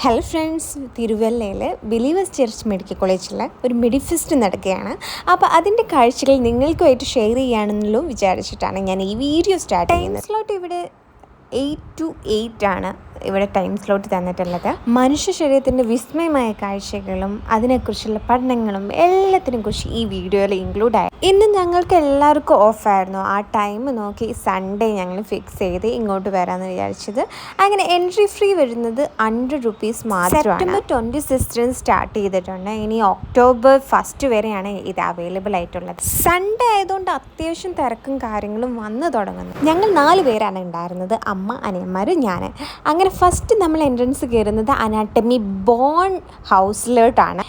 Hello friends, തിരുവല്ലയിൽ believers church medical കോളേജിൽ ഒരു മെഡിഫെസ്റ്റ് നടക്കുകയാണ്. അപ്പോൾ അതിൻ്റെ കാഴ്ചകൾ നിങ്ങൾക്കുമായിട്ട് ഷെയർ ചെയ്യുകയാണെന്നല്ലോ വിചാരിച്ചിട്ടാണ് ഞാൻ ഈ വീഡിയോ സ്റ്റാർട്ട് ചെയ്യുന്നത്. സ്ലോട്ട് ഇവിടെ 8 to 8 ആണ് ഇവിടെ ടൈം സ്ലോട്ട് തന്നിട്ടുള്ളത്. മനുഷ്യ ശരീരത്തിൻ്റെ വിസ്മയമായ കാഴ്ചകളും അതിനെക്കുറിച്ചുള്ള പഠനങ്ങളും എല്ലാത്തിനും കുറിച്ച് ഈ വീഡിയോയിൽ ഇൻക്ലൂഡ് ആയി. ഇന്ന് ഞങ്ങൾക്ക് എല്ലാവർക്കും ഓഫായിരുന്നു. ആ ടൈം നോക്കി സൺഡേ ഞങ്ങൾ ഫിക്സ് ചെയ്ത് ഇങ്ങോട്ട് വരാമെന്ന് വിചാരിച്ചത്. അങ്ങനെ എൻട്രി ഫ്രീ വരുന്നത് 100 rupees മാത്രമാണ്. September 26 സ്റ്റാർട്ട് ചെയ്തിട്ടുണ്ട്. ഇനി October 1 വരെയാണ് ഇത് അവൈലബിൾ ആയിട്ടുള്ളത്. സൺഡേ ആയതുകൊണ്ട് അത്യാവശ്യം തിരക്കും കാര്യങ്ങളും വന്നു തുടങ്ങുന്നു. ഞങ്ങൾ 4 പേരാണ് ഉണ്ടായിരുന്നത്, അമ്മ, അനിയന്മാർ, ഞാൻ. അങ്ങനെ ഫസ്റ്റ് നമ്മൾ എൻട്രൻസ് കയറുന്നത് അനാട്ടമി ബോൺ ഹൗസിലോട്ടാണ്.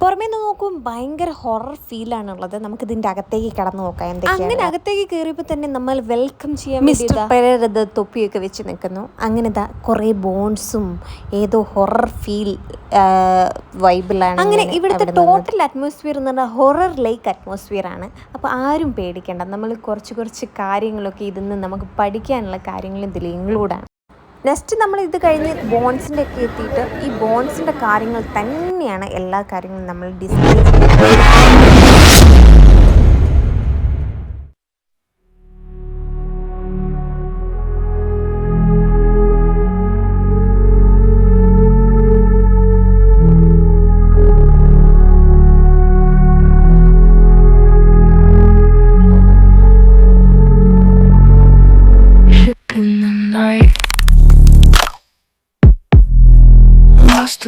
പുറമേ നിന്ന് നോക്കുമ്പോൾ ഭയങ്കര ഹൊറർ ഫീലാണുള്ളത്. നമുക്ക് ഇതിൻ്റെ അകത്തേക്ക് കടന്നു നോക്കാം എന്തൊക്കെയാണ്. അങ്ങനെ അകത്തേക്ക് കയറിയപ്പോൾ തന്നെ നമ്മൾ വെൽക്കം ചെയ്യാൻ മിസ്റ്റർ പെരേര തൊപ്പിയൊക്കെ വെച്ച് നിൽക്കുന്നു. അങ്ങനെ കുറേ ബോൺസും ഏതോ ഹൊറർ ഫീൽ വൈബിലാണ്. അങ്ങനെ ഇവിടുത്തെ ടോട്ടൽ അറ്റ്മോസ്ഫിയർ എന്ന് പറഞ്ഞാൽ ഹൊറർ ലൈക്ക് അറ്റ്മോസ്ഫിയർ ആണ്. അപ്പോൾ ആരും പേടിക്കേണ്ട. നമ്മൾ കുറച്ച് കാര്യങ്ങളൊക്കെ ഇതിന്ന് നമുക്ക് പഠിക്കാനുള്ള കാര്യങ്ങൾ ഇതിൽ ഇൻക്ലൂഡാണ്. നെക്സ്റ്റ് നമ്മൾ ഇത് കഴിഞ്ഞ് ബോൺസിൻ്റെ ഒക്കെ എത്തിയിട്ട് ഈ ബോൺസിൻ്റെ കാര്യങ്ങൾ തന്നെയാണ് എല്ലാ കാര്യങ്ങളും നമ്മൾ discuss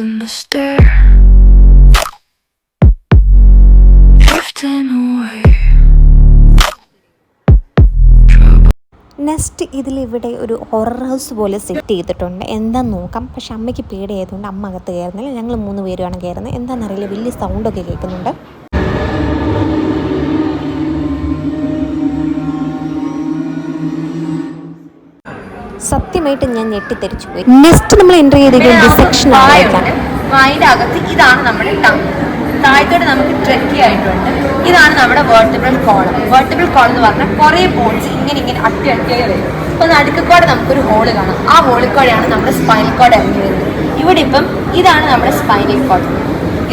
in the stair, drifting away. Next ഇതിലിവിടെ ഒരു ഹൊറർ ഹൗസ് പോലെ സെറ്റ് ചെയ്തിട്ടുണ്ട്. എന്താണെന്ന് നോക്കാം. പക്ഷെ അമ്മയ്ക്ക് പേടിയായതുകൊണ്ട് അമ്മ അകത്ത് കയറുന്നില്ല. ഞങ്ങൾ 3 പേരുമാണ് കയറുന്നത്. എന്താണെന്നറിയില്ല, വലിയ സൗണ്ടൊക്കെ കേൾക്കുന്നുണ്ട്. സത്യമായിട്ട് ഞാൻ ഞെട്ടിത്തെറിച്ചു പോയി. നെക്സ്റ്റ് നമ്മൾ എൻ്റർ ചെയ്തിട്ട് ഡിസെക്ഷൻ ആണ്. വായിൻ്റെ അകത്ത് ഇതാണ് നമ്മുടെ ടങ്. താഴത്തോട്ട് നമുക്ക് ട്രെക്കി ആയിട്ടുണ്ട്. ഇതാണ് നമ്മുടെ വേർട്ടിബ്രൽ കോളം. വേർട്ടിബ്രൽ കോളം എന്ന് പറഞ്ഞാൽ കുറേ ബോൺസ് ഇങ്ങനെ അട്ടിയായി വരും. അപ്പോൾ നടുക്കോടെ നമുക്കൊരു ഹോള് കാണാം. ആ ഹോളിക്കോടെയാണ് നമ്മുടെ സ്പൈനൽ കോഡ് ഇറങ്ങി വരുന്നത്. ഇവിടെ ഇപ്പം ഇതാണ് നമ്മുടെ സ്പൈനൽ കോഡ്,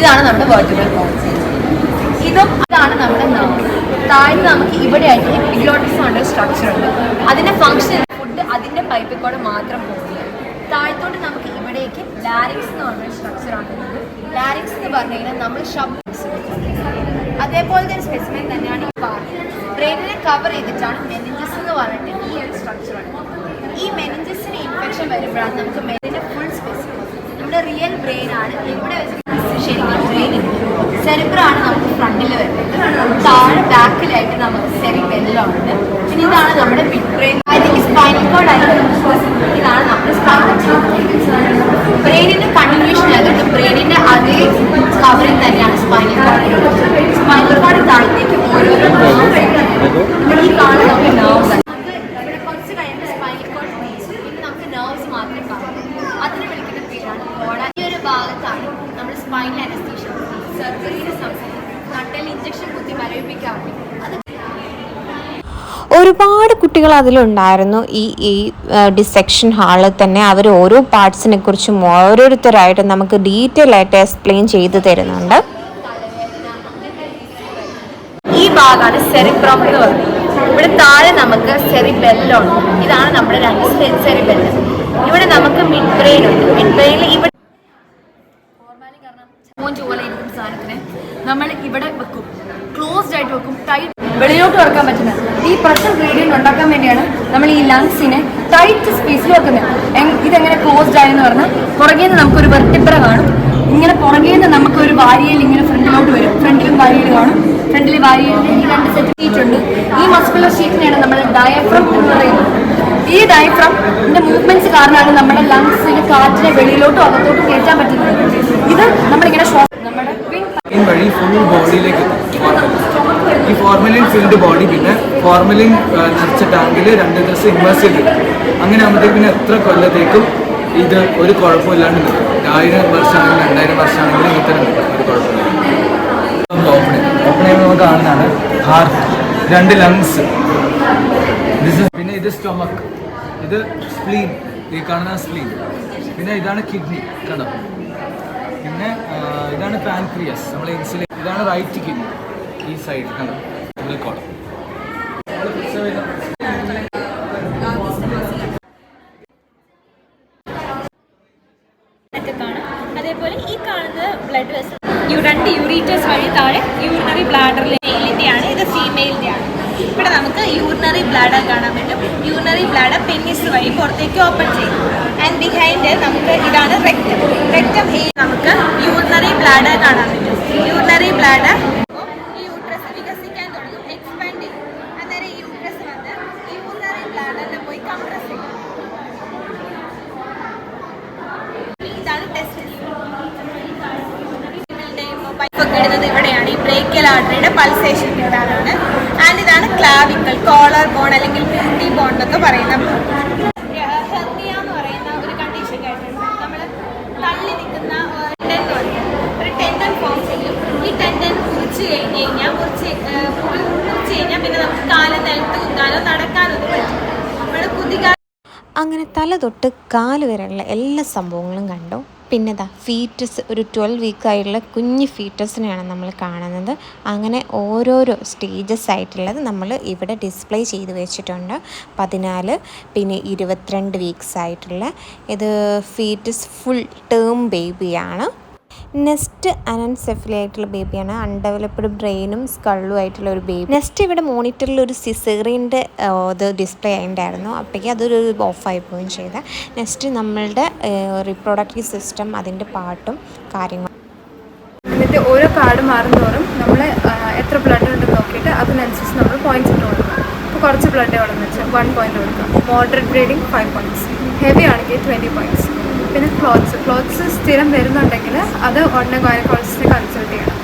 ഇതാണ് നമ്മുടെ വേർട്ടിബ്രൽ കോളം. ഇതാണ് നമ്മുടെ നെർവ്. താഴത്ത് നമുക്ക് ഇവിടെ ആയിട്ട് എപ്പിഗ്ലോട്ടിസ് എന്ന സ്ട്രക്ചർ ഉണ്ട്. അതിൻ്റെ ഫംഗ്ഷൻ അതിൻ്റെ പൈപ്പിൽ കൂടെ മാത്രം പോകുന്നത്. താഴത്തോട്ട് നമുക്ക് ഇവിടേക്ക് ലാരിങ്സ് എന്ന് പറഞ്ഞൊരു സ്ട്രക്ചറാണ്. ലാരിങ്സ് എന്ന് പറഞ്ഞു കഴിഞ്ഞാൽ നമ്മൾ ശബ്ദം, അതേപോലെ തന്നെ സ്പെസിമെൻ തന്നെയാണ് ഈ പാർട്ട്. ബ്രെയിനിനെ കവർ ചെയ്തിട്ടാണ് മെനിഞ്ചസ് എന്ന് പറഞ്ഞിട്ട് ഈ ഒരു സ്ട്രക്ചറാണ്. ഈ മെനിഞ്ചസിന് ഇൻഫെക്ഷൻ വരുമ്പോഴാണ് നമുക്ക് മെനിൻ്റെ ഫുൾ സ്പെസിമെൻ. നമ്മുടെ റിയൽ ബ്രെയിനാണ് ഇവിടെ വെച്ചിട്ട് ശരിക്കും ബ്രെയിൻ. സെറിബ്രാണ് നമുക്ക് ഫ്രണ്ടിൽ വരുന്നത്. താഴെ ബാക്കിലായിട്ട് നമുക്ക് സെറിബെല്ലുണ്ട്. പിന്നെ ഇതാണ് നമ്മുടെ മിഡ് ബ്രെയിൻ. സ്പൈനൽ കോഡ് ആയിട്ട് ഇതാണ് നമ്മുടെ ബ്രെയിനിന്റെ കണ്ടിന്യൂഷൻ ആയതുകൊണ്ട് ബ്രെയിനിന്റെ അതേ കവറിങ് തന്നെയാണ് സ്പൈനൽ കോഡ്. സ്പൈനൽ കോഡ് താഴത്തേക്ക് ഓരോരോ ഈ കാണുന്ന നമുക്ക് നെർവ്സ് ആണ്. ഇവിടെ കുറച്ച് കഴിയുമ്പോൾ സ്പൈനൽ കോഡ് പിന്നെ നമുക്ക് നെർവ്സ് മാത്രമേ കാണൂ. അതിന് വിളിക്കുന്ന പേരാണ് കോഡ. ഈ ഒരു ഭാഗത്താണ് നമ്മൾ സ്പൈനൽ അനസ്തീഷ്യ സർജറിയുടെ സമയത്ത് നട്ടൽ ഇഞ്ചക്ഷൻ കുത്തി മരവിപ്പിക്കാറുണ്ട്. അത് ഒരുപാട് കുട്ടികൾ അതിലുണ്ടായിരുന്നു. ഈ ഡിസെക്ഷൻ ഹാളിൽ തന്നെ അവർ ഓരോ പാർട്സിനെ കുറിച്ചും ഓരോരുത്തരായിട്ട് നമുക്ക് ഡീറ്റെയിൽ ആയിട്ട് എക്സ്പ്ലെയിൻ ചെയ്തു തരുന്നുണ്ട്. ഈ ഭാഗമാണ് സെറിബ്രം എന്ന് പറയുന്നത്. ഇവിടെ താഴെ നമുക്ക് സെറിബെല്ലുണ്ട്. ഇതാണ് നമ്മുടെ 2 സെറിബെല്ല്. ഇവിടെ നമുക്ക് മിഡ് ബ്രെയിൻ ഉണ്ട്. മിഡ് ബ്രെയിനിൽ ഇവിടെ പോലെ ഇരിക്കുന്ന സാധനത്തിന് നമ്മൾ ഇവിടെ വെക്കും, ക്ലോസ്ഡ് ആയിട്ട് വെക്കും, ടൈറ്റ് വെളിയിലോട്ട് തുറക്കാൻ പറ്റുന്നത്. ഈ പ്രഷർ ഗ്രേഡിയന്റ് ഉണ്ടാക്കാൻ വേണ്ടിയാണ് നമ്മൾ ഈ ലങ്സിനെ ടൈറ്റ് സ്പേസിൽ വെക്കുന്നത്. ഇതെങ്ങനെ ക്ലോസ്ഡ് ആയെന്ന് പറഞ്ഞാൽ പുറകെ നിന്ന് നമുക്കൊരു വെർട്ടിബ്ര കാണും. ഇങ്ങനെ പുറകെ നിന്ന് നമുക്കൊരു വാരിയൽ ഇങ്ങനെ ഫ്രണ്ടിലോട്ട് വരും. ഫ്രണ്ടിലും വാരിയൽ കാണും. ഫ്രണ്ടിൽ വാരിയലിൻ്റെ ഈ 2 സെറ്റ് ഷീറ്റ് ഉണ്ട്. ഈ മസ്കുലർ ഷീറ്റിനെയാണ് നമ്മൾ ഡയഫ്രം എന്ന് പറയുന്നത്. ഈ ഡയഫ്രമിന്റെ മൂവ്മെന്റ്സ് കാരണമാണ് നമ്മുടെ ലങ്സിന് കാറ്റിനെ വെളിയിലോട്ടും അകത്തോട്ടും കയറ്റാൻ പറ്റുന്നത്. ഇത് നമ്മളിങ്ങനെ നമ്മുടെ വഴി ഫുൾ ബോഡിയിലേക്ക് ഈ ഫോർമലിൻ ഫിൽഡ് ബോഡി, പിന്നെ ഫോർമലിൻ നിറച്ച ടാങ്കിൽ 2 ദിവസം ഇൻവേഴ്സ് ചെയ്തിട്ട് അങ്ങനെ ആകുമ്പോഴത്തേക്ക് പിന്നെ എത്ര കൊല്ലത്തേക്കും ഇത് ഒരു കുഴപ്പമില്ലാണ്ട് നിൽക്കും. 1000 വർഷമാണെങ്കിലും 2000 വർഷമാണെങ്കിലും ഇങ്ങനെ നിൽക്കും, ഒരു കുഴപ്പമില്ല. ഓപ്പൺ നമുക്ക് കാണുന്നതാണ് ഹാർട്ട്, 2 ലങ്സ്, പിന്നെ ഇത് സ്റ്റൊമക്ക്, ഇത് സ്പ്ലീൻ, ഈ കാണുന്ന സ്പ്ലീൻ. പിന്നെ ഇതാണ് കിഡ്നി കണ്ടോ. പിന്നെ ഇതാണ് പാൻക്രിയാസ്, നമ്മൾ ഇൻസുലിൻ. ഇതാണ് റൈറ്റ് കിഡ്നി, ഈ സൈഡ് കണ്ടോ, കോളം. അതേപോലെ ഈ കാണുന്നത് ബ്ലഡ് വെസൽ, 2 യൂറീറ്റേഴ്സ് വഴി താഴെ യൂറിനറി ബ്ലാഡറിലെ മെയിലിൻ്റെയാണ്, ഇത് ഫീമെയിലിൻ്റെയാണ്. ഇവിടെ നമുക്ക് യൂറിനറി ബ്ലാഡർ കാണാൻ പറ്റും. യൂറിനറി ബ്ലാഡർ പെനിസ് വഴി പുറത്തേക്ക് ഓപ്പൺ ചെയ്യും. ആൻഡ് ബിഹൈൻഡ് നമുക്ക് ഇതാണ് റെക്റ്റം. റെക്റ്റം നമുക്ക് യൂറിനറി ബ്ലാഡർ കാണാൻ പറ്റും. യൂറിനറി ബ്ലാഡർ ഈ യൂട്രസ് വികസിക്കാൻ തുടങ്ങും, എക്സ്പാൻഡ് ചെയ്യും. അന്നേരം ഈ യൂട്രസ് വന്ന് യൂറിനറി ബ്ലാഡറിനെ പോയി കംപ്രസ് ചെയ്യും. ഇതാണ് ടെസ്റ്റിസ്. ഇടുന്നത് ഇവിടെയാണ്, ഈ ബ്രേക്കിയൽ ആർട്ടറിയുടെ പൾസേഷൻ കിട്ടാനാണ്. ആൻഡ് ഇതാണ് ക്ലാവിക്കൽ, കോളർ ബോൺ അല്ലെങ്കിൽ ബ്യൂട്ടി ബോൺ എന്നൊക്കെ പറയുന്ന ഹെർണിയ എന്ന് പറയുന്ന ഒരു കണ്ടീഷൻ കേട്ടിട്ടുണ്ട്. നമ്മൾ തള്ളി നിൽക്കുന്ന ഒരു ടെൻഡൻ ഫോം ചെയ്യും. ഈ ടെൻഡൻ മുറിച്ച് കഴിഞ്ഞാൽ പിന്നെ നമുക്ക് കാല് നിലത്ത് കുത്താനോ നടക്കാനോ പറ്റും. നമ്മുടെ കുതികാൽ അങ്ങനെ തല തൊട്ട് കാല് വരെയുള്ള എല്ലാ സംഭവങ്ങളും കണ്ടു. പിന്നെ ഫീറ്റസ്, ഒരു 12 വീക്കായിട്ടുള്ള കുഞ്ഞ് ഫീറ്റസിനെയാണ് നമ്മൾ കാണുന്നത്. അങ്ങനെ ഓരോരോ സ്റ്റേജസ് ആയിട്ടുള്ളത് നമ്മൾ ഇവിടെ ഡിസ്പ്ലേ ചെയ്ത് വെച്ചിട്ടുണ്ട്. 14, പിന്നെ 22 വീക്സ് ആയിട്ടുള്ള ഇത് ഫീറ്റസ് ഫുൾ ടേം ബേബിയാണ്. നെക്സ്റ്റ് അനൻസെഫലി ആയിട്ടുള്ള ബേബിയാണ്, അൺഡെവലപ്ഡ് ബ്രെയിനും സ്കള്ളും ആയിട്ടുള്ള ഒരു ബേബി. നെക്സ്റ്റ് ഇവിടെ മോണിറ്ററിൽ ഒരു സിസേറിയൻ്റെ ഇത് ഡിസ്പ്ലേ ആയിട്ടുണ്ടായിരുന്നു, അപ്പോഴേക്കും അതൊരു ഓഫായി പോവുകയും ചെയ്ത. നെക്സ്റ്റ് നമ്മളുടെ റീപ്രൊഡക്റ്റീവ് സിസ്റ്റം, അതിൻ്റെ പാട്ടും കാര്യങ്ങളും. എന്നിട്ട് ഓരോ കാർഡ് മാറുന്നതോറും നമ്മൾ എത്ര ബ്ലഡ് ഉണ്ടെന്ന് നോക്കിയിട്ട് അതിനനുസരിച്ച് നമ്മൾ പോയിൻറ്റ്സ് ഇട്ട് കൊടുക്കുക. ഇപ്പോൾ കുറച്ച് ബ്ലഡ് ഉള്ളതെന്ന് വെച്ചാൽ 1 പോയിൻറ്റ് കൊടുക്കുക. മോഡറേറ്റ് ബ്രീഡിങ് 5 പോയിൻറ്റ്സ്, ഹെവി ആണെങ്കിൽ 20 പോയിൻറ്റ്സ്. പിന്നെ ക്ലോത്ത്സ് സ്ഥിരം വരുന്നുണ്ടെങ്കിൽ അത് ഉടനെ ഗൈനക്കോളജിസ്റ്റിനെ കൺസൾട്ട് ചെയ്യണം.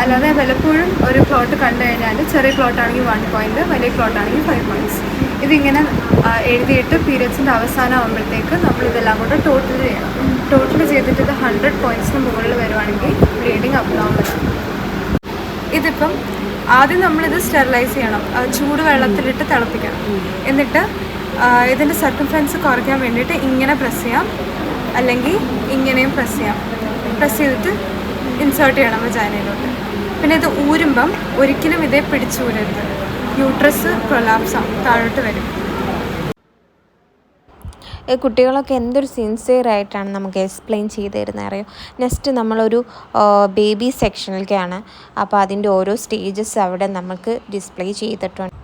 അല്ലാതെ വല്ലപ്പോഴും ഒരു ക്ലോട്ട് കണ്ടു കഴിഞ്ഞാൽ ചെറിയ ക്ലോട്ടാണെങ്കിൽ 1 പോയിൻറ്റ്, വലിയ ക്ലോട്ടാണെങ്കിൽ 5 പോയിൻറ്റ്സ്. ഇതിങ്ങനെ എഴുതിയിട്ട് പീരിയഡ്സിൻ്റെ അവസാനം ആകുമ്പോഴത്തേക്ക് നമ്മളിതെല്ലാം കൂടെ ടോട്ടൽ ചെയ്യണം. ടോട്ടൽ ചെയ്തിട്ട് ഇത് 100 പോയിൻറ്റ്സിന് മുകളിൽ വരുവാണെങ്കിൽ ബ്ലീഡിങ് അബ്നോർമലാണ്. ഇതിപ്പം ആദ്യം നമ്മളിത് സ്റ്റെറിലൈസ് ചെയ്യണം, ചൂട് വെള്ളത്തിലിട്ട് തിളപ്പിക്കണം. എന്നിട്ട് ഇതിൻ്റെ സർക്കംഫറൻസ് കുറയ്ക്കാൻ വേണ്ടിയിട്ട് ഇങ്ങനെ പ്രസ് ചെയ്യാം, അല്ലെങ്കിൽ ഇങ്ങനെയും പ്രസ് ചെയ്യാം. പ്രസ് ചെയ്തിട്ട് ഇൻസേർട്ട് ചെയ്യണം വജൈനയിലോട്ട്. പിന്നെ ഇത് ഊരുമ്പം ഒരിക്കലും ഇതേ പിടിച്ചൂരരുത്, യൂട്രസ് പ്രൊലാപ്സ് ആവും, താഴോട്ട് വരും. കുട്ടികളൊക്കെ എന്തൊരു സിൻസിയറായിട്ടാണ് നമുക്ക് എക്സ്പ്ലെയിൻ ചെയ്ത് തരുന്നത് അറിയോ. നെക്സ്റ്റ് നമ്മളൊരു ബേബി സെക്ഷനിലേക്കാണ്. അപ്പോൾ അതിൻ്റെ ഓരോ സ്റ്റേജസ് അവിടെ നമുക്ക് ഡിസ്പ്ലേ ചെയ്തിട്ടുണ്ട്.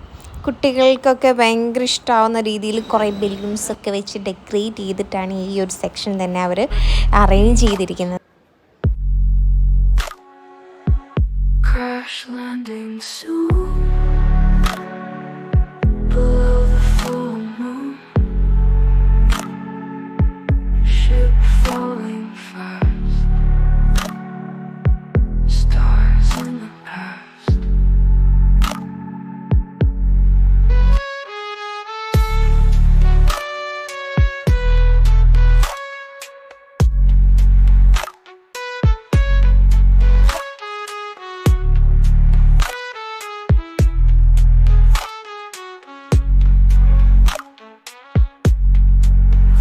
കുട്ടികൾക്കൊക്കെ ഭയങ്കര ഇഷ്ടമാവുന്ന രീതിയിൽ കുറേ ബലൂൺസൊക്കെ വെച്ച് ഡെക്കറേറ്റ് ചെയ്തിട്ടാണ് ഈ ഒരു സെക്ഷൻ തന്നെ അവർ അറേഞ്ച് ചെയ്തിരിക്കുന്നത്. Crash landing soon below the full moon, ship falling fast, stars in the past.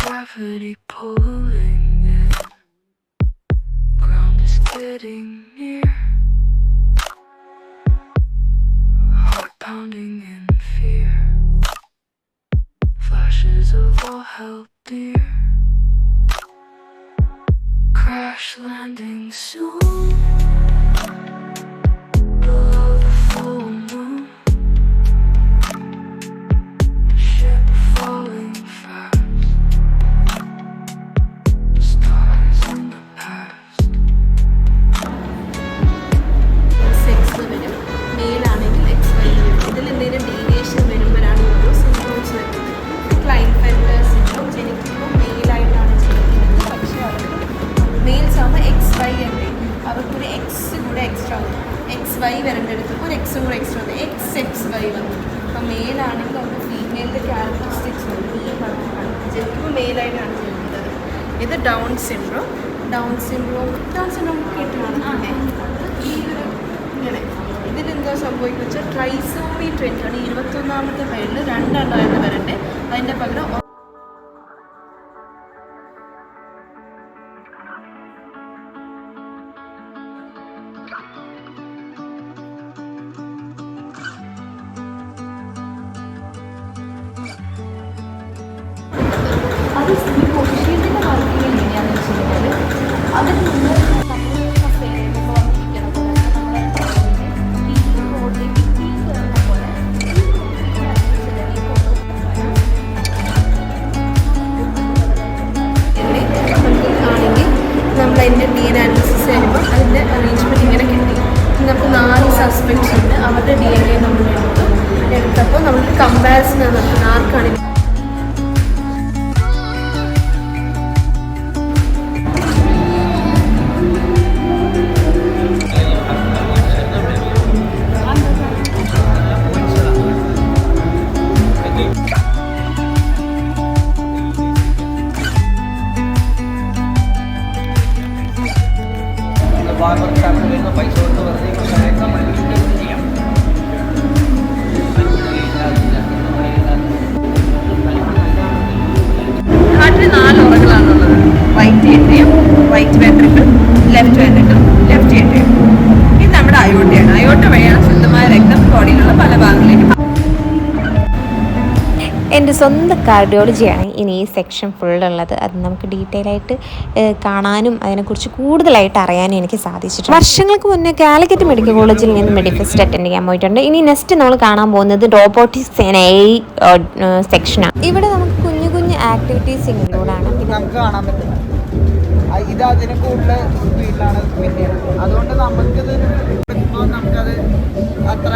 Gravity pulling in, ground is getting near, heart pounding in fear, flashes of all hell dear, crash landing soon below the full moon, ship falling fast. Sex വരും, മെയിലാണെങ്കിൽ XY വരും. ഇതിലെന്തെങ്കിലും deviation വരുമ്പോഴാണ് ഓരോ symptoms വരുന്നത്. ക്ലൈൻഫെൽറ്റർ syndrome ജനിക്കുമ്പോൾ മെയിലായിട്ടാണ് ജനിക്കുന്നത്, പക്ഷേ അവർക്ക് males ആകുമ്പോൾ XY അല്ലേ, അവർക്കൊരു എക്സ് കൂടെ എക്സ്ട്രാ വരും. XY വരേണ്ടടുത്തപ്പോൾ ഒരു എക്സും കൂടെ എക്സ്ട്രാ വരും, XXY വന്നു. അപ്പോൾ മെയിലാണെങ്കിൽ അവർക്ക് ഫീമെയിലിൻ്റെ ക്യാരക്ടറിസ്റ്റിക്സ് വരും. ജനിക്കുമ്പോൾ മെയിലായിട്ടാണ് ജനിക്കുന്നത്. ഇത് ഡൗൺ സിൻഡ്രോം കേട്ടിട്ടാണ് ഈ ഒരു ഇങ്ങനെ. ഇതിലെന്താ സംഭവിക്കുന്നത് വെച്ചാൽ ട്രൈസോമി 20 ആണ്, 21ാമത്തെ പേരിൽ 2 വരണ്ടേ, അതിൻ്റെ പകരം വെച്ച് കഴിഞ്ഞാൽ അതിൽ നിന്ന് നമ്മൾ അതിൻ്റെ DNA അനാലിസിസ് ചെയ്യുമ്പോൾ അതിൻ്റെ അറേഞ്ച്മെൻറ്റ് ഇങ്ങനെ കിട്ടി. നമുക്ക് 4 സസ്പെക്ട്സ് ഉണ്ട്. അവരുടെ DNA നമ്മൾ എടുത്തപ്പോൾ നമുക്ക് കമ്പാരിസൺ നടത്തുന്നത് ആർക്കാണ് ബാർബർ ഷാപ്പിൽ വരുന്ന പൈസ കൊടുത്ത് വെറുതെ നമ്മൾ ചെയ്യാം. ഹാർട്ടിന് 4 ഉറകളാണുള്ളത്. Right atrium, right ventricle, left ventricle, left atrium. ഇത് നമ്മുടെ അയോട്ടയാണ്. അയോട്ട വഴിയാണ് ശുദ്ധമായ രക്തം ബോഡിയിലുള്ള പല ഭാഗങ്ങളിലേക്ക്. എൻ്റെ സ്വന്തം കാർഡിയോളജിയാണ് ഇനി ഈ സെക്ഷൻ ഫുള്ളുള്ളത്. അത് നമുക്ക് ഡീറ്റെയിൽ ആയിട്ട് കാണാനും അതിനെക്കുറിച്ച് കൂടുതലായിട്ട് അറിയാനും എനിക്ക് സാധിച്ചിട്ടുണ്ട്. വർഷങ്ങൾക്ക് മുന്നേ കാലിക്കറ്റ് മെഡിക്കൽ കോളേജിൽ നിന്ന് മെഡിഫെസ്റ്റ് അറ്റൻഡ് ചെയ്യാൻ പോയിട്ടുണ്ട്. ഇനി നെക്സ്റ്റ് നമ്മൾ കാണാൻ പോകുന്നത് റോബോട്ടിക്സ് സെക്ഷനാണ്. ഇവിടെ നമുക്ക് കുഞ്ഞു കുഞ്ഞു ആക്ടിവിറ്റീസ് ഇൻക്ലൂഡാണ്. പിന്നെ നമുക്ക് കാണാൻ പറ്റില്ല. ഇത് അതിന് കൂടുതൽ സ്പീഡിലാണ് പിന്നെയാണ്. അതുകൊണ്ട് നമുക്കത് അത്ര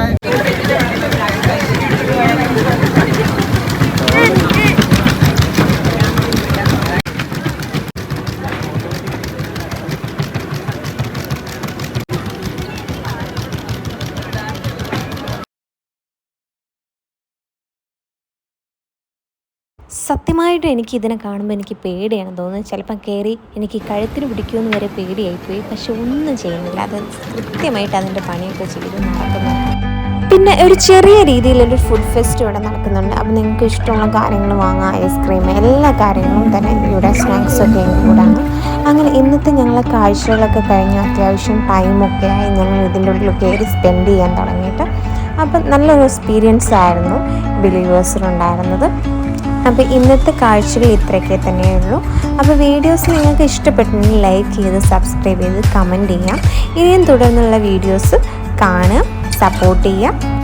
സത്യമായിട്ടും എനിക്ക് ഇതിനെ കാണുമ്പോൾ എനിക്ക് പേടിയാണ് തോന്നുന്നത്. ചിലപ്പം കയറി എനിക്ക് കഴുത്തിന് പിടിക്കുമെന്ന് വരെ പേടിയായിപ്പോയി. പക്ഷെ ഒന്നും ചെയ്യുന്നില്ല. അത് കൃത്യമായിട്ട് അതിൻ്റെ പണിയൊക്കെ ചെയ്ത് നടക്കുന്നു. പിന്നെ ഒരു ചെറിയ രീതിയിലൊരു ഫുഡ് ഫെസ്റ്റ് ഇവിടെ നടക്കുന്നുണ്ട്. അപ്പോൾ നിങ്ങൾക്ക് ഇഷ്ടമുള്ള കാര്യങ്ങൾ വാങ്ങാം. ഐസ്ക്രീം, എല്ലാ കാര്യങ്ങളും തന്നെ ഇവിടെ സ്നാക്സൊക്കെ ഇൻക്ലൂഡാണ്. അങ്ങനെ ഇന്നത്തെ ഞങ്ങളെ കാഴ്ചകളൊക്കെ കഴിഞ്ഞ് അത്യാവശ്യം ടൈമൊക്കെ ആയി ഞങ്ങൾ ഇതിൻ്റെ ഉള്ളിൽ കയറി സ്പെൻഡ് ചെയ്യാൻ തുടങ്ങിയിട്ട്. അപ്പം നല്ലൊരു എക്സ്പീരിയൻസ് ആയിരുന്നു ബിലീവേഴ്സിലുണ്ടായിരുന്നത്. അപ്പോൾ ഇന്നത്തെ കാഴ്ചകൾ ഇത്രയൊക്കെ തന്നെയുള്ളൂ. അപ്പോൾ വീഡിയോസ് നിങ്ങൾക്ക് ഇഷ്ടപ്പെട്ടെങ്കിൽ ലൈക്ക് ചെയ്ത് സബ്സ്ക്രൈബ് ചെയ്ത് കമൻറ്റ് ചെയ്യാം. ഇനിയും തുടർന്നുള്ള വീഡിയോസ് കാണുക, സപ്പോർട്ട് ചെയ്യുക.